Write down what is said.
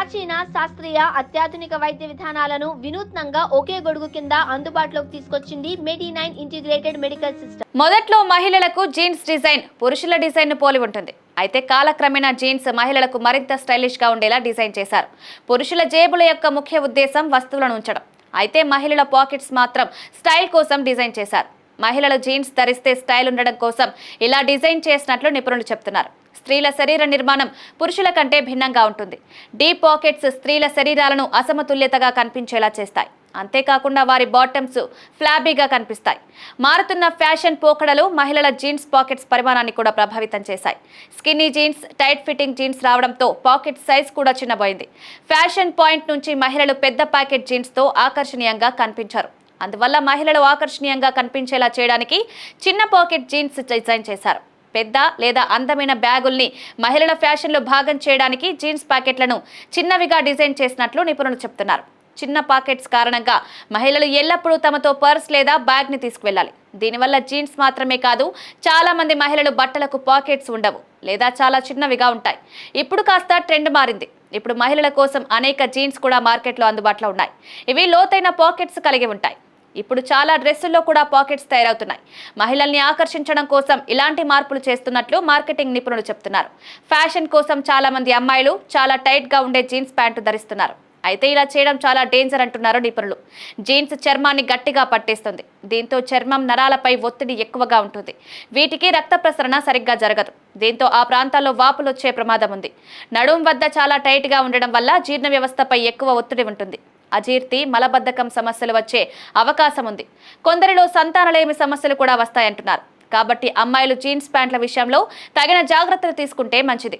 ప్రాచీన శాస్త్రీయ అత్యాధునిక వైద్య విధానాలను వినూత్నంగా ఒకే గొడుగు కింద అందుబాటులోకి తీసుకొచ్చింది మెడి9 ఇంటిగ్రేటెడ్ మెడికల్ సిస్టమ్. మొదట్లో మహిళలకు జీన్స్ డిజైన్ పురుషుల డిజైన్ ను పోలి ఉంటుంది. అయితే కాలక్రమేణా జీన్స్ మహిళలకు మరింత స్టైలిష్ గా ఉండేలా డిజైన్ చేశారు. పురుషుల జేబుల యొక్క ముఖ్య ఉద్దేశం వస్తువులను ఉంచడం. అయితే మహిళల పాకెట్స్ మాత్రం స్టైల్ కోసం డిజైన్ చేశారు. మహిళలు జీన్స్ ధరిస్తే స్టైల్ ఉండడం కోసం ఇలా డిజైన్ చేసినట్లు నిపుణులు చెప్తున్నారు. స్త్రీల శరీర నిర్మాణం పురుషుల కంటే భిన్నంగా ఉంటుంది. డీప్ పాకెట్స్ స్త్రీల శరీరాలను అసమతుల్యతగా కనిపించేలా చేస్తాయి. అంతేకాకుండా వారి బాటమ్స్ ఫ్లాబీగా కనిపిస్తాయి. మారుతున్న ఫ్యాషన్ పోకడలు మహిళల జీన్స్ పాకెట్స్ పరిమాణాన్ని కూడా ప్రభావితం చేశాయి. Skinny jeans, tight fitting jeans రావడంతో పాకెట్ సైజ్ కూడా చిన్నబోయింది. ఫ్యాషన్ పాయింట్ నుంచి మహిళలు పెద్ద ప్యాకెట్ జీన్స్తో ఆకర్షణీయంగా కనిపించారు. అందువల్ల మహిళలు ఆకర్షణీయంగా కనిపించేలా చేయడానికి చిన్న పాకెట్ జీన్స్ డిజైన్ చేశారు. పెద్ద లేదా అందమైన బ్యాగుల్ని మహిళల ఫ్యాషన్లో భాగం చేయడానికి జీన్స్ ప్యాకెట్లను చిన్నవిగా డిజైన్ చేసినట్లు నిపుణులు చెప్తున్నారు. చిన్న పాకెట్స్ కారణంగా మహిళలు ఎల్లప్పుడూ తమతో పర్స్ లేదా బ్యాగ్ని తీసుకువెళ్ళాలి. దీనివల్ల జీన్స్ మాత్రమే కాదు, చాలా మంది మహిళలు బట్టలకు పాకెట్స్ ఉండవు లేదా చాలా చిన్నవిగా ఉంటాయి. ఇప్పుడు కాస్త ట్రెండ్ మారింది. ఇప్పుడు మహిళల కోసం అనేక జీన్స్ కూడా మార్కెట్లో అందుబాటులో ఉన్నాయి. ఇవి లోతైన పాకెట్స్ కలిగి ఉంటాయి. ఇప్పుడు చాలా డ్రెస్సుల్లో కూడా పాకెట్స్ తయారవుతున్నాయి. మహిళల్ని ఆకర్షించడం కోసం ఇలాంటి మార్పులు చేస్తున్నట్లు మార్కెటింగ్ నిపుణులు చెప్తున్నారు. ఫ్యాషన్ కోసం చాలా మంది అమ్మాయిలు చాలా టైట్ గా ఉండే జీన్స్ ప్యాంటు ధరిస్తున్నారు. అయితే ఇలా చేయడం చాలా డేంజర్ అంటున్నారు నిపుణులు. జీన్స్ చర్మాన్ని గట్టిగా పట్టేస్తుంది. దీంతో చర్మం నరాలపై ఒత్తిడి ఎక్కువగా ఉంటుంది. వీటికి రక్త ప్రసరణ సరిగ్గా జరగదు. దీంతో ఆ ప్రాంతాల్లో వాపులు వచ్చే ప్రమాదం ఉంది. నడుం వద్ద చాలా టైట్ గా ఉండడం వల్ల జీర్ణ వ్యవస్థపై ఎక్కువ ఒత్తిడి ఉంటుంది. అజీర్తి, మలబద్ధకం సమస్యలు వచ్చే అవకాశం ఉంది. కొందరిలో సంతానలేమి సమస్యలు కూడా వస్తాయంటున్నారు. కాబట్టి అమ్మాయిలు జీన్స్ ప్యాంట్ల విషయంలో తగిన జాగ్రత్తలు తీసుకుంటే మంచిది.